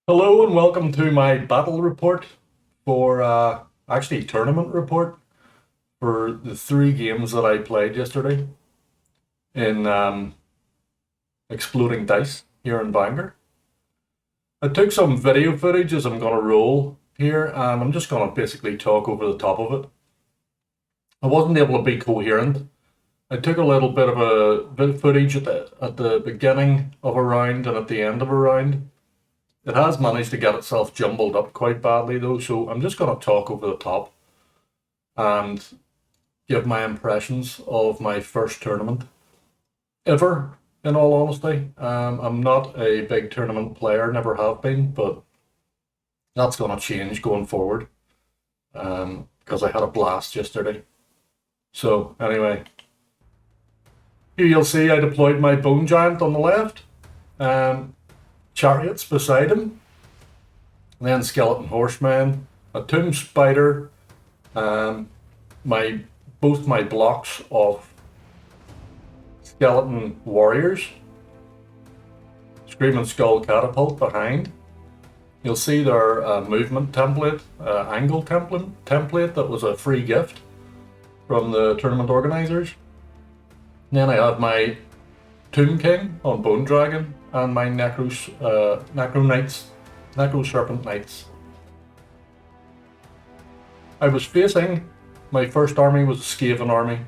Hello and welcome to my battle report for actually tournament report for the three games that I played yesterday in Exploding Dice here in Bangor. I took some video footage as I'm going to roll here, and I'm just going to basically talk over the top of it. I wasn't able to be coherent. I took a little bit of a bit of footage at the beginning of a round and at the end of a round. It has managed to get itself jumbled up quite badly though, so I'm just going to talk over the top and give my impressions of my first tournament ever, in all honesty. I'm not a big tournament player, never have been, but that's going to change going forward because I had a blast yesterday. So, anyway, here you'll see I deployed my Bone Giant on the left, chariots beside him, and then Skeleton Horseman, a Tomb Spider, um, my both my blocks of Skeleton Warriors, Screaming Skull Catapult behind. You'll see their movement template, angle template that was a free gift from the tournament organizers. And then I have my Tomb King on Bone Dragon and my Necro Serpent Knights. I was facing, my first army was a Skaven army.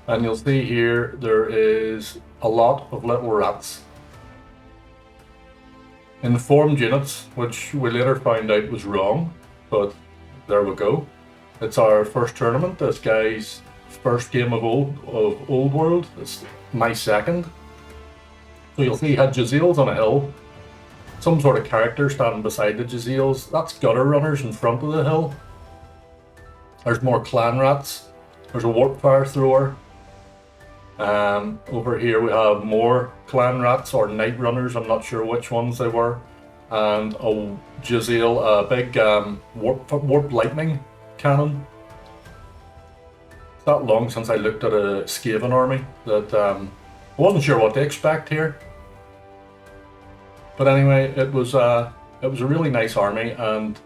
And you'll see here there is a lot of little rats. Informed units, which we later found out was wrong, but there we go. It's our first tournament. This guy's first game of Old World. It's my second. So you'll see he had Jazils on a hill. Some sort of character standing beside the Jazils. That's gutter runners in front of the hill. There's more clan rats. There's a warp fire thrower. Over here we have more clan rats or night runners. I'm not sure which ones they were. And a Jazil, a big warp lightning cannon. It's that long since I looked at a Skaven army that I wasn't sure what to expect here. But anyway, it was a really nice army and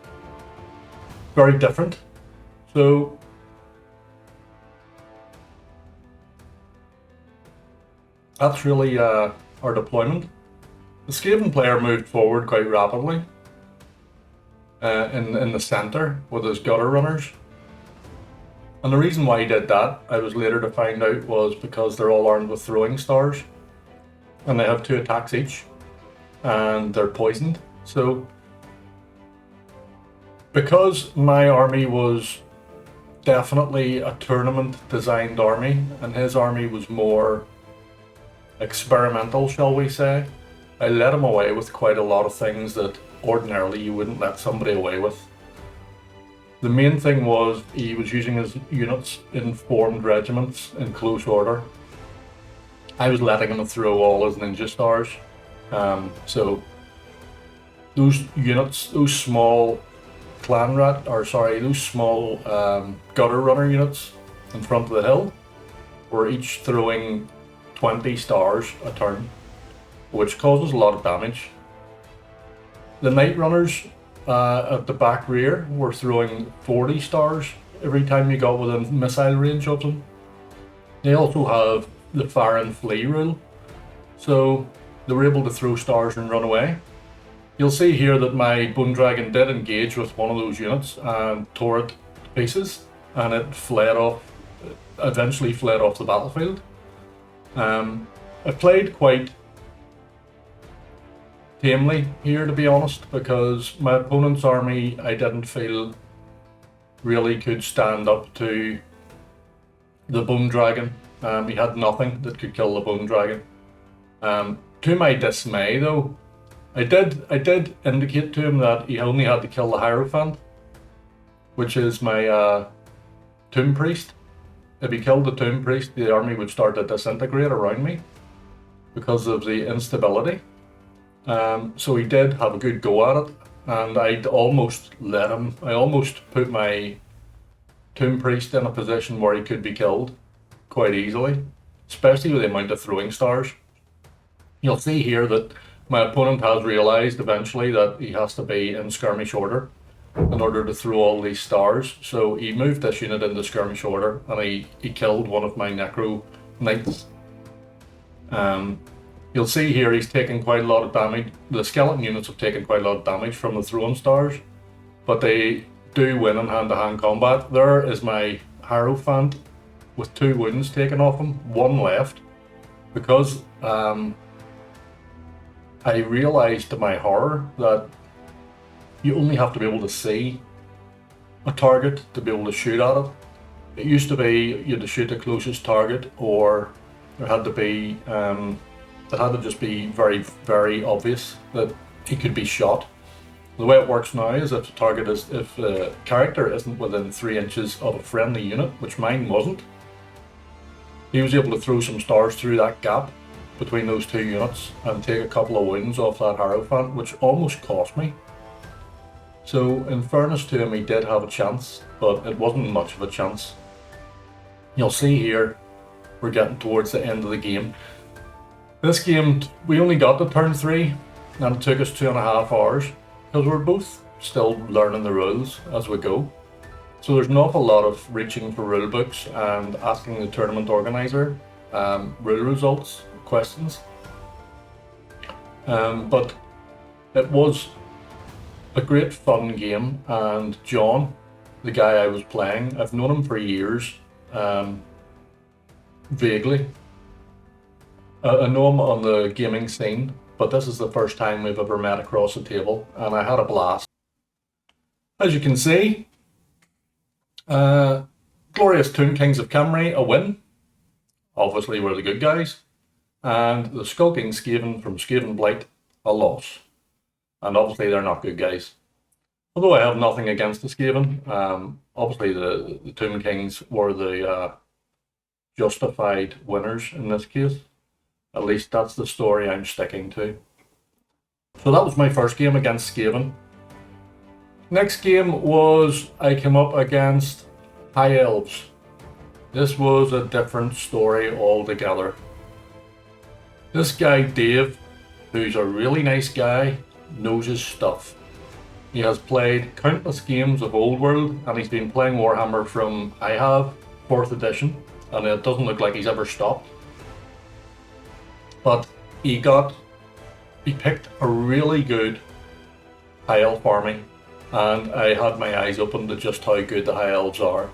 very different. So that's really our deployment. The Skaven player moved forward quite rapidly in the center with his gutter runners. And the reason why he did that, I was later to find out, was because they're all armed with throwing stars. And they have 2 attacks each. And they're poisoned. So, because my army was definitely a tournament designed army, and his army was more experimental, shall we say, I let him away with quite a lot of things that ordinarily you wouldn't let somebody away with. The main thing was he was using his units in formed regiments in close order. I was letting him throw all his ninja stars. So those units, those small those small gutter runner units in front of the hill were each throwing 20 stars a turn, which causes a lot of damage. The night runners at the back rear were throwing 40 stars every time you got within missile range of them. They also have the fire and flee rule, so they were able to throw stars and run away. You'll see here that my Bone Dragon did engage with one of those units and tore it to pieces, and it eventually fled off the battlefield. I played quite tamely here, to be honest, because my opponent's army I didn't feel really could stand up to the Bone Dragon. He had nothing that could kill the Bone Dragon. To my dismay though, I did indicate to him that he only had to kill the Hierophant, which is my Tomb Priest. If he killed the Tomb Priest, the army would start to disintegrate around me because of the instability. So he did have a good go at it, and I almost put my Tomb Priest in a position where he could be killed quite easily, especially with the amount of throwing stars. You'll see here that My opponent has realised eventually that he has to be in skirmish order in order to throw all these stars. So he moved this unit into skirmish order, and he killed one of my Necro Knights. You'll see here he's taken quite a lot of damage. The skeleton units have taken quite a lot of damage from the throwing stars, but they do win in hand-to-hand combat. There is my Hierophant with 2 wounds taken off him, 1 left, because I realised to my horror that you only have to be able to see a target to be able to shoot at it. It used to be you had to shoot the closest target, or there had to be it had to just be very, very obvious that he could be shot. The way it works now is if the character isn't within 3 inches of a friendly unit, which mine wasn't, he was able to throw some stars through that gap between those 2 units and take a couple of wounds off that Hierophant, which almost cost me. So in fairness to him, he did have a chance, but it wasn't much of a chance. You'll see here, we're getting towards the end of the game. This game, we only got to turn 3, and it took us 2.5 hours, because we're both still learning the rules as we go. So there's an awful lot of reaching for rule books and asking the tournament organizer rule results questions. But it was a great fun game, and John, the guy I was playing, I've known him for years, vaguely. I know him on the gaming scene, but this is the first time we've ever met across the table, and I had a blast. As you can see, Glorious Tomb Kings of Camry, a win. Obviously we're the good guys. And the Skulking Skaven from Skaven Blight, a loss. And obviously they're not good guys. Although I have nothing against the Skaven, obviously the Tomb Kings were the justified winners in this case. At least that's the story I'm sticking to. So that was my first game against Skaven. Next game was I came up against High Elves. This was a different story altogether. This guy Dave, who's a really nice guy, knows his stuff. He has played countless games of Old World, and he's been playing Warhammer from, I have, 4th edition, and it doesn't look like he's ever stopped. But he picked a really good High Elf army, and I had my eyes open to just how good the High Elves are.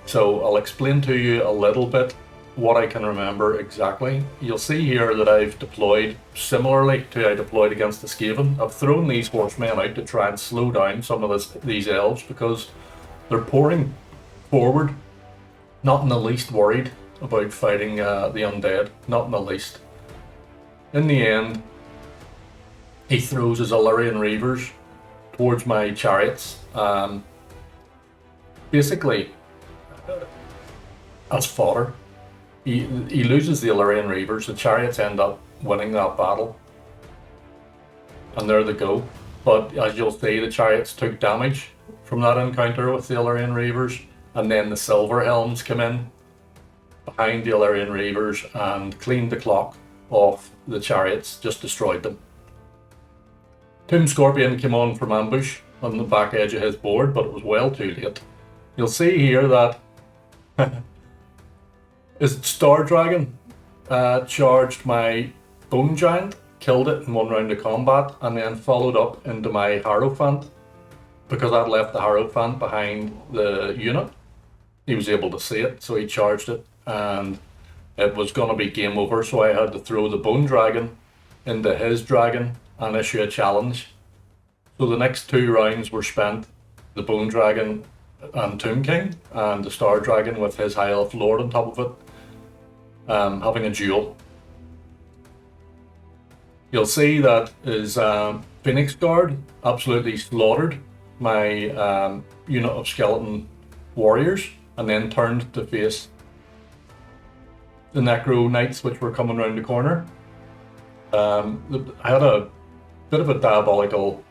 So I'll explain to you a little bit what I can remember exactly. You'll see here that I've deployed similarly to I deployed against the Skaven. I've thrown these horsemen out to try and slow down some of these elves because they're pouring forward, not in the least worried about fighting the undead, not in the least. In the end, he throws his Illyrian Reavers towards my chariots, basically as fodder. He loses the Illyrian Reavers, the chariots end up winning that battle, and there they go. But as you'll see, the chariots took damage from that encounter with the Illyrian Reavers, and then the Silver Helms came in behind the Illyrian Reavers and cleaned the clock off the chariots, just destroyed them. Tomb Scorpion came on from ambush on the back edge of his board, but it was well too late. You'll see here that Star Dragon charged my Bone Giant, killed it in 1 round of combat, and then followed up into my Hierophant. Because I'd left the Hierophant behind the unit, he was able to see it, so he charged it, and it was going to be game over, so I had to throw the Bone Dragon into his dragon and issue a challenge. So the next 2 rounds were spent, the Bone Dragon and Tomb King, and the Star Dragon with his High Elf Lord on top of it, having a duel. You'll see that his Phoenix Guard absolutely slaughtered my unit of skeleton warriors, and then turned to face the Necro Knights, which were coming around the corner. I had a bit of a diabolical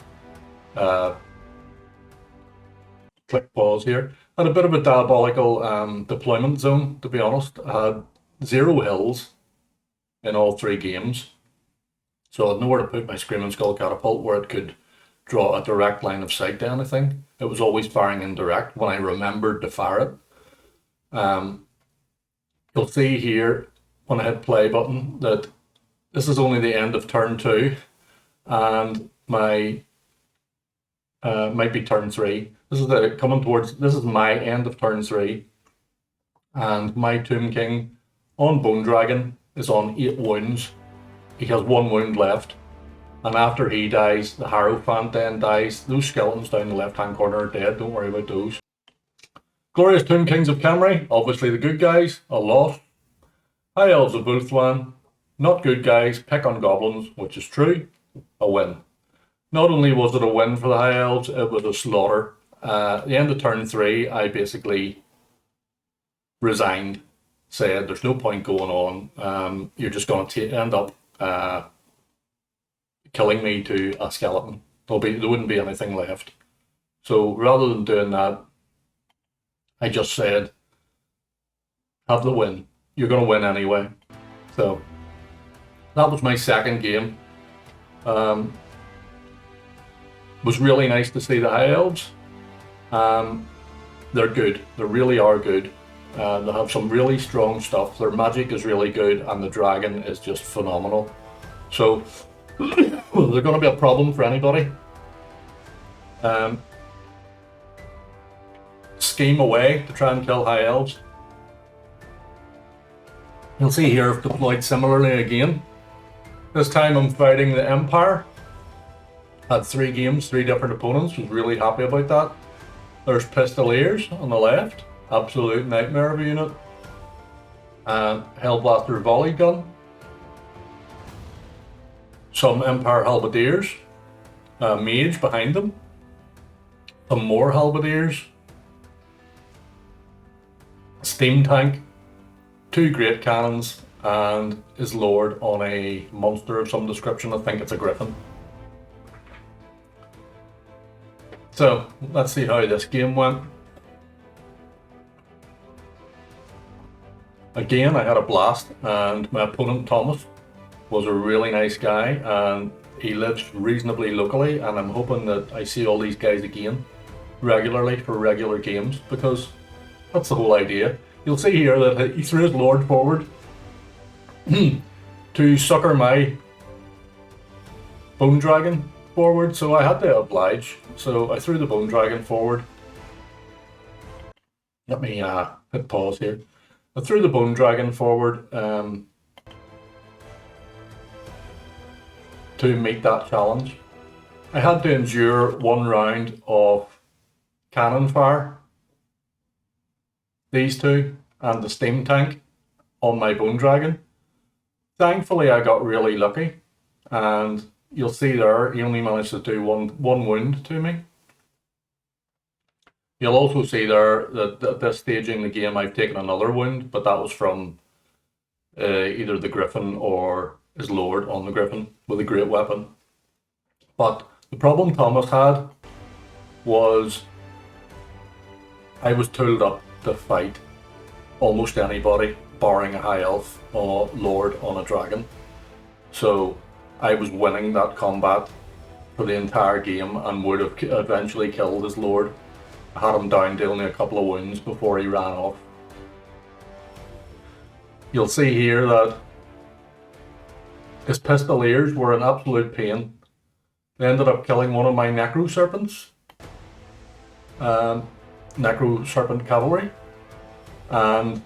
click pause here. I had a bit of a diabolical deployment zone, to be honest. I had 0 hills in all 3 games. So I had nowhere to put my Screaming Skull catapult where it could draw a direct line of sight to anything. It was always firing indirect when I remembered to fire it. You'll see here when I hit play button that this is only the end of turn 2, and my might be turn 3. This is this is my end of turn 3, and my Tomb King on Bone Dragon is on 8 wounds. He has 1 wound left, and after he dies, the Hierophant then dies. Those skeletons down the left-hand corner are dead. Don't worry about those. Glorious Tomb Kings of Camry, obviously the good guys, a lot. High Elves of Ulthuan, not good guys, pick on goblins, which is true, a win. Not only was it a win for the High Elves, it was a slaughter. At the end of turn 3, I basically resigned, said there's no point going on, you're just going to end up killing me to a skeleton. There wouldn't be anything left. So rather than doing that, I just said, have the win. You're going to win anyway. So that was my second game. Was really nice to see the High Elves. They're good. They really are good. They have some really strong stuff. Their magic is really good, and the dragon is just phenomenal. So they're going to be a problem for anybody. Scheme away to try and kill High Elves. You'll see here I've deployed similarly again. This time I'm fighting the Empire. Had 3 games, 3 different opponents. Was really happy about that. There's Pistoliers on the left. Absolute nightmare of a unit. Hellblaster volley gun. Some Empire Halberdiers. Mage behind them. Some more Halberdiers. Steam tank. 2 great cannons, and is Lord on a monster of some description. I think it's a griffin. So let's see how this game went. Again, I had a blast, and my opponent Thomas was a really nice guy, and he lives reasonably locally, and I'm hoping that I see all these guys again regularly for regular games, because that's the whole idea. You'll see here that he threw his Lord forward to sucker my Bone Dragon forward, so I had to oblige. So I threw the Bone Dragon forward. Let me hit pause here. I threw the Bone Dragon forward to meet that challenge. I had to endure 1 round of cannon fire. These 2 and the steam tank on my Bone Dragon. Thankfully I got really lucky, and you'll see there he only managed to do one wound to me. You'll also see there that at this stage in the game I've taken another wound, but that was from either the Griffin or his Lord on the Griffin with a great weapon. But the problem Thomas had was I was tooled up to fight almost anybody, barring a High Elf or Lord on a dragon. So I was winning that combat for the entire game and would have eventually killed his Lord. I had him down to only a couple of wounds before he ran off. You'll see here that his Pistoliers were an absolute pain. They ended up killing one of my Necro Serpents. Necro Serpent Cavalry, and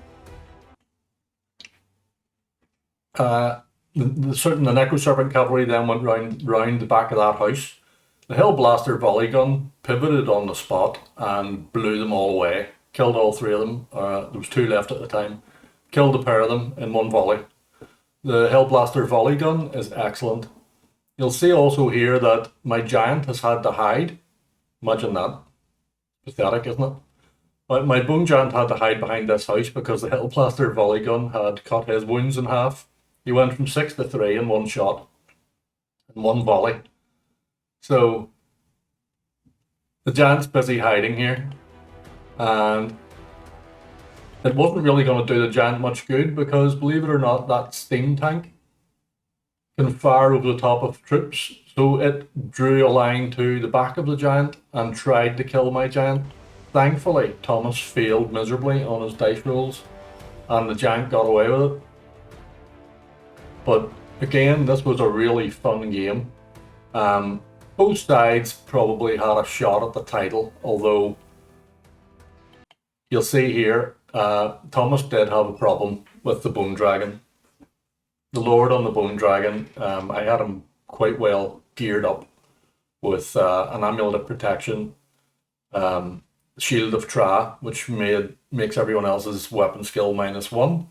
the Necro Serpent Cavalry then went round the back of that house. The Hellblaster volley gun pivoted on the spot and blew them all away. Killed all 3 of them. There was 2 left at the time. Killed a pair of them in 1 volley. The Hellblaster volley gun is excellent. You'll see also here that my giant has had to hide. Imagine that. Pathetic, isn't it? But my Bone Giant had to hide behind this house because the Hellblaster volley gun had cut his wounds in half. He went from 6 to 3 in 1 shot, in 1 volley. So the giant's busy hiding here, and it wasn't really going to do the giant much good because, believe it or not, that steam tank can fire over the top of troops. So it drew a line to the back of the giant and tried to kill my giant. Thankfully, Thomas failed miserably on his dice rolls and the giant got away with it. But again, this was a really fun game. Both sides probably had a shot at the title, although you'll see here, Thomas did have a problem with the Bone Dragon. The Lord on the Bone Dragon, I had him quite well geared up with an Amulet of Protection, Shield of Tra, which makes everyone else's weapon skill -1,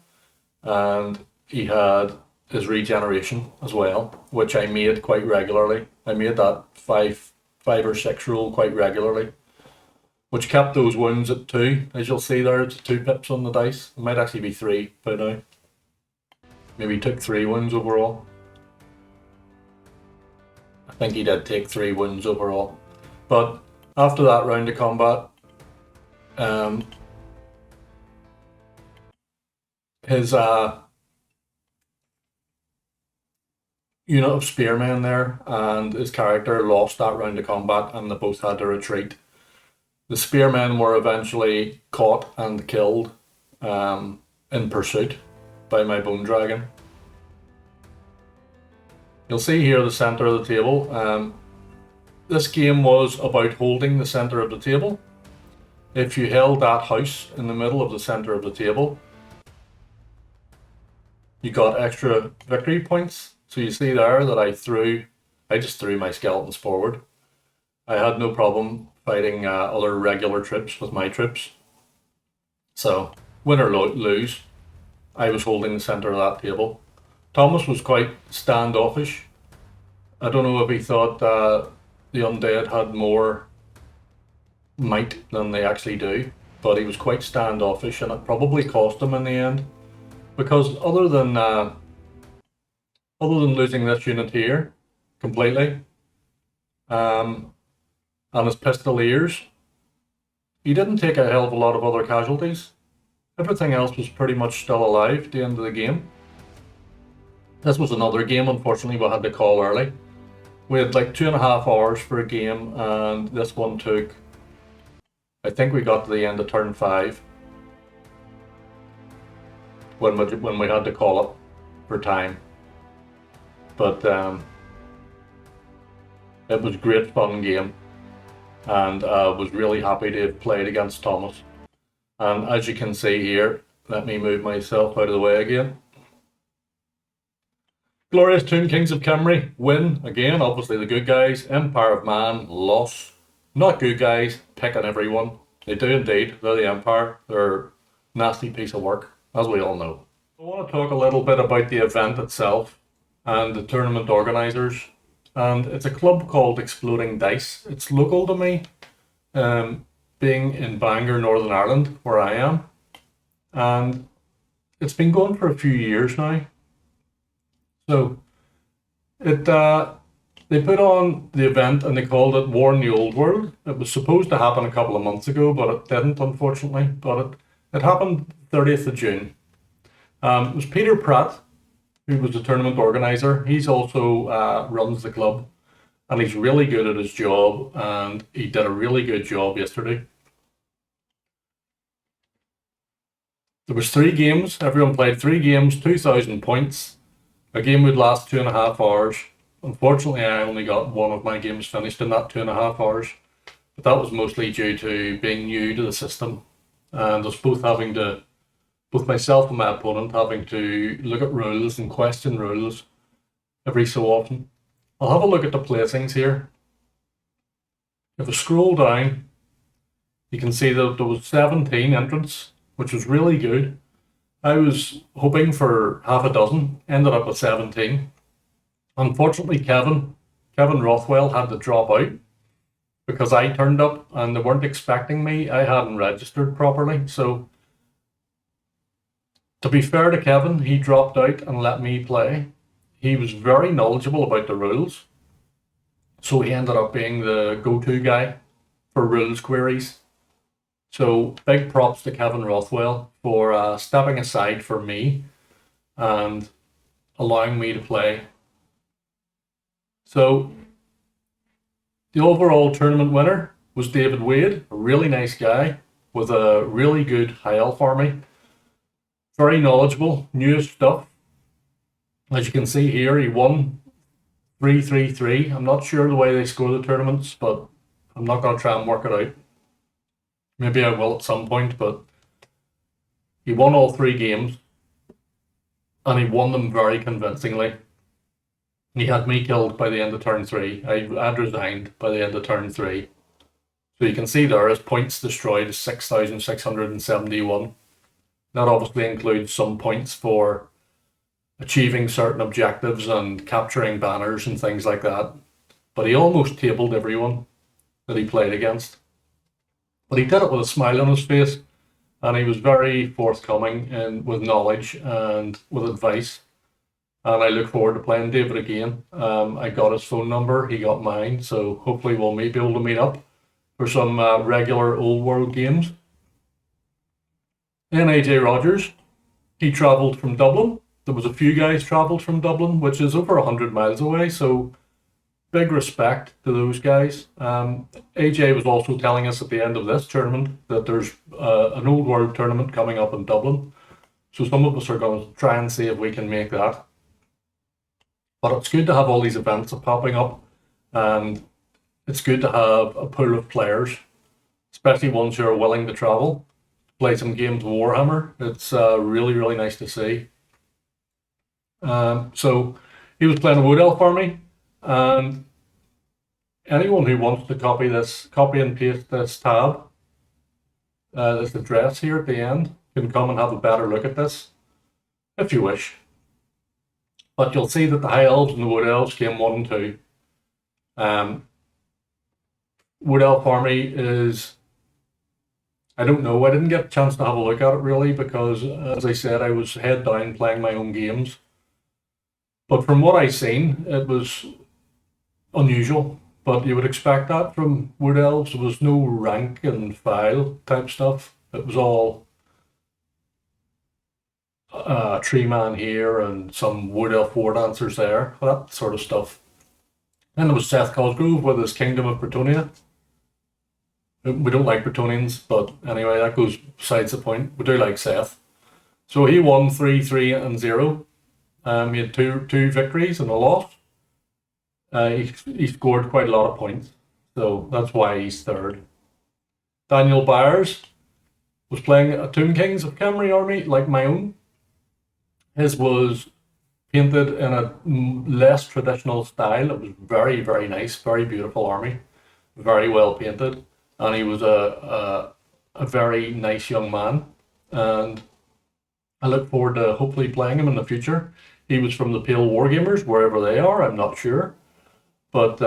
and he had his regeneration as well, which I made quite regularly. I made that five or six roll quite regularly, which kept those wounds at 2. As you'll see there, it's 2 pips on the dice. It might actually be 3 by now. Maybe he took 3 wounds overall. I think he did take 3 wounds overall. But after that round of combat, his unit of spearmen there and his character lost that round of combat and they both had to retreat. The spearmen were eventually caught and killed in pursuit by my Bone Dragon. You'll see here the center of the table. This game was about holding the center of the table. If you held that house in the middle of the center of the table, you got extra victory points. So you see there that I just threw my skeletons forward. I had no problem fighting other regular troops with my troops. So win or lose, I was holding the center of that table. Thomas was quite standoffish. I don't know if he thought the undead had more might than they actually do, but he was quite standoffish, and it probably cost him in the end, because other than losing this unit here completely, and his pistoliers, he didn't take a hell of a lot of other casualties. Everything else was pretty much still alive at the end of the game. This was another game, unfortunately, we had to call early. We had like 2.5 hours for a game, and this one took, I think we got to the end of turn 5 when we had to call it for time. But it was a great fun game, and I was really happy to have played against Thomas. And as you can see here, let me move myself out of the way again. Glorious Tomb Kings of Kimry win again, obviously the good guys. Empire of Man loss. Not good guys, picking everyone. They do indeed, they're the Empire. They're a nasty piece of work, as we all know. I want to talk a little bit about the event itself and the tournament organisers. And it's a club called Exploding Dice. It's local to me, being in Bangor, Northern Ireland, where I am. And it's been going for a few years now. So they put on the event and they called it War in the Old World. It was supposed to happen a couple of months ago, but it didn't, unfortunately. But it happened 30th of June. It was Peter Pratt, who was the tournament organizer. He's also runs the club, and he's really good at his job, and he did a really good job yesterday. There was 3 games. Everyone played 3 games, 2,000 points. A game would last 2.5 hours. Unfortunately, I only got one of my games finished in that 2.5 hours, but that was mostly due to being new to the system, and us both myself and my opponent having to look at rules and question rules every so often. I'll have a look at the placings here. If I scroll down, you can see that there was 17 entrants, which was really good. I was hoping for half a dozen, ended up with 17. Unfortunately, Kevin Rothwell had to drop out because I turned up and they weren't expecting me. I hadn't registered properly. So to be fair to Kevin, he dropped out and let me play. He was very knowledgeable about the rules. So he ended up being the go-to guy for rules queries. So big props to Kevin Rothwell for stepping aside for me and allowing me to play So the overall tournament winner was David Wade, a really nice guy with a really good high elf army. Very knowledgeable, knew his stuff. As you can see here, he won 3-3-3. I'm not sure the way they score the tournaments, but I'm not going to try and work it out. Maybe I will at some point, but he won all 3 games, and he won them very convincingly. He had me killed by the end of turn 3. I'd resigned by the end of turn 3. So you can see there, his points destroyed is 6,671. That obviously includes some points for achieving certain objectives and capturing banners and things like that. But he almost tabled everyone that he played against. But he did it with a smile on his face, and he was very forthcoming and with knowledge and with advice. And I look forward to playing David again. I got his phone number, he got mine, so hopefully we'll be able to meet up for some regular old world games. Then AJ Rogers, he travelled from Dublin. There was a few guys travelled from Dublin, which is over 100 miles away, so big respect to those guys. AJ was also telling us at the end of this tournament that there's an old world tournament coming up in Dublin, so some of us are going to try and see if we can make that. But it's good to have all these events popping up, and it's good to have a pool of players, especially ones who are willing to travel, play some games of Warhammer. It's really, really nice to see. So he was playing a Wood Elf army, and anyone who wants to copy and paste this tab, this address here at the end, can come and have a better look at this, if you wish. But you'll see that the High Elves and the Wood Elves came 1 and 2. Wood Elf army is, I don't know, I didn't get a chance to have a look at it really because, as I said, I was head down playing my own games. But from what I've seen, it was unusual. But you would expect that from Wood Elves. There was no rank and file type stuff. It was all tree man here and some Wood Elf war dancers there, that sort of stuff. Then there was Seth Cosgrove with his Kingdom of Bretonia. We don't like Bretonians, but anyway, that goes besides the point. We do like Seth. So he won 3-3-0. He had two victories and a loss. He scored quite a lot of points, so that's why he's third. Daniel Byers was playing a Tomb Kings of Camry army like my own. His was painted in a less traditional style. It was very, very nice, very beautiful army, very well painted, and he was a very nice young man, and I look forward to hopefully playing him in the future. He was from the Pale Wargamers, wherever they are, I'm not sure, but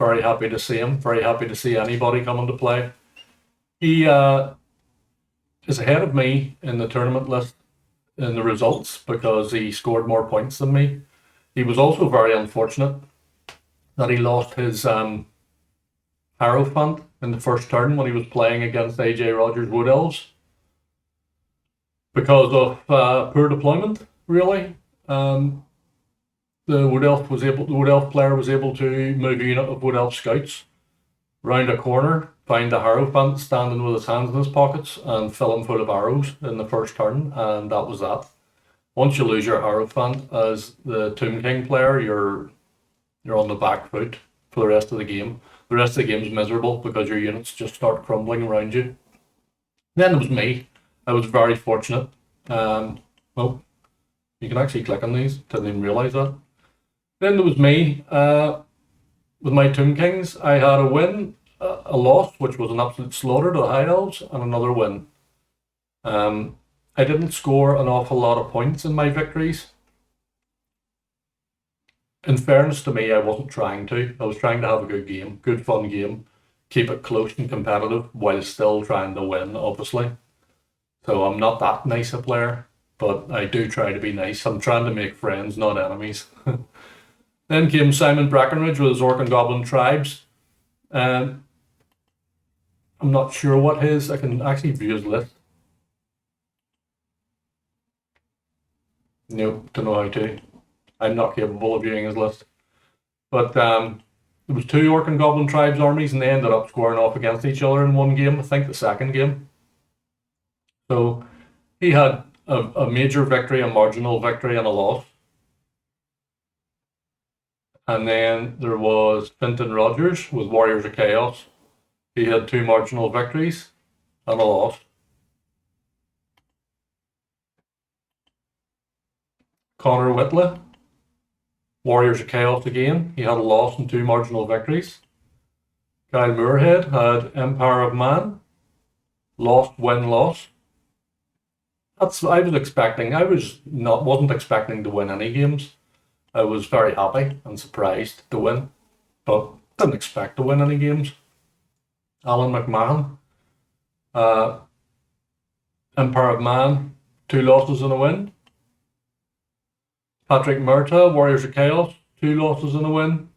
very happy to see him, very happy to see anybody coming to play. He is ahead of me in the tournament list in the results because he scored more points than me. He was also very unfortunate that he lost his Hierophant in the first turn when he was playing against AJ Rogers Wood Elves because of poor deployment, really. The Wood Elf player was able to move a unit of Wood Elf scouts round a corner, find the Hierophant standing with his hands in his pockets, and fill him full of arrows in the first turn, and that was that. Once you lose your Hierophant as the Tomb King player, you're on the back foot for the rest of the game. The rest of the game is miserable because your units just start crumbling around you. Then there was me. I was very fortunate. Well, you can actually click on these. Didn't even realise that. Then there was me. With my Tomb Kings, I had a win, a loss, which was an absolute slaughter to the High Elves, and another win. I didn't score an awful lot of points in my victories. In fairness to me, I wasn't trying to. I was trying to have a good game, good fun game, keep it close and competitive while still trying to win, obviously. So I'm not that nice a player, but I do try to be nice. I'm trying to make friends, not enemies. Then came Simon Brackenridge with his Orc and Goblin tribes. I'm not sure what his, I can actually view his list. Nope, don't know how to. I'm not capable of viewing his list. But there was two Orc and Goblin tribes armies, and they ended up squaring off against each other in one game. I think the second game. So he had a major victory, a marginal victory, and a loss. And then there was Fintan Rogers with Warriors of Chaos. He had two marginal victories and a loss. Connor Whitley, Warriors of Chaos again. He had a loss and two marginal victories. Kyle Moorhead had Empire of Man. Lost, win, loss. I wasn't expecting to win any games. I was very happy and surprised to win, but didn't expect to win any games. Alan McMahon, Empire of Man, 2 losses and a win. Patrick Murta, Warriors of Chaos, 2 losses and a win.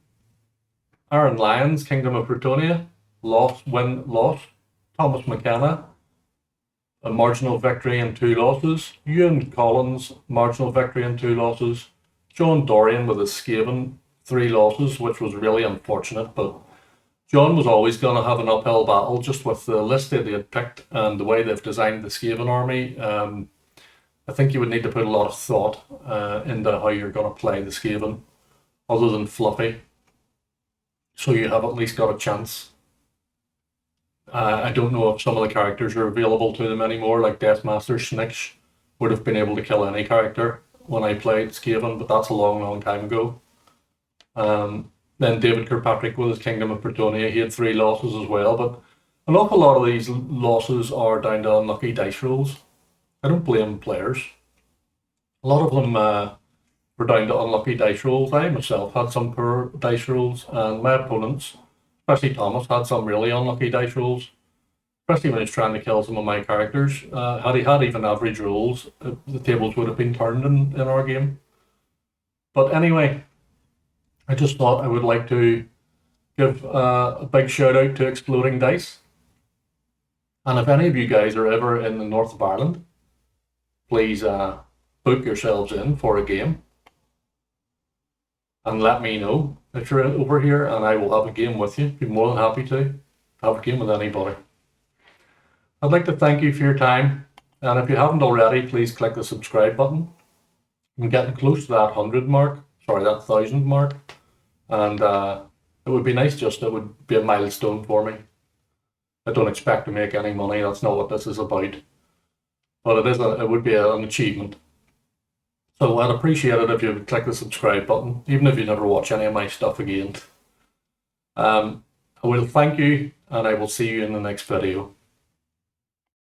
Aaron Lyons, Kingdom of Bretonia, loss, win, loss. Thomas McKenna, a marginal victory and 2 losses. Ewan Collins, marginal victory and 2 losses. John Dorian with his Skaven, 3 losses, which was really unfortunate, but John was always going to have an uphill battle just with the list that they had picked and the way they've designed the Skaven army. I think you would need to put a lot of thought into how you're going to play the Skaven, other than fluffy, so you have at least got a chance. I don't know if some of the characters are available to them anymore, like Deathmaster Snitch would have been able to kill any character when I played Skaven, but that's a long, long time ago. Then David Kirkpatrick with his Kingdom of Bretonia, he had 3 losses as well, but an awful lot of these losses are down to unlucky dice rolls. I don't blame players. A lot of them were down to unlucky dice rolls. I myself had some poor dice rolls, and my opponents, especially Thomas, had some really unlucky dice rolls. Especially when he's trying to kill some of my characters. Had he had even average rolls, the tables would have been turned in our game. But anyway, I just thought I would like to give a big shout out to Exploding Dice. And if any of you guys are ever in the north of Ireland, please book yourselves in for a game and let me know if you're over here, and I will have a game with you. Be more than happy to have a game with anybody. I'd like to thank you for your time, and if you haven't already, please click the subscribe button. I'm getting close to that 1,000 mark, and it would be nice, it would be a milestone for me. I don't expect to make any money, that's not what this is about. But it would be an achievement. So I'd appreciate it if you would click the subscribe button, even if you never watch any of my stuff again. I will thank you, and I will see you in the next video.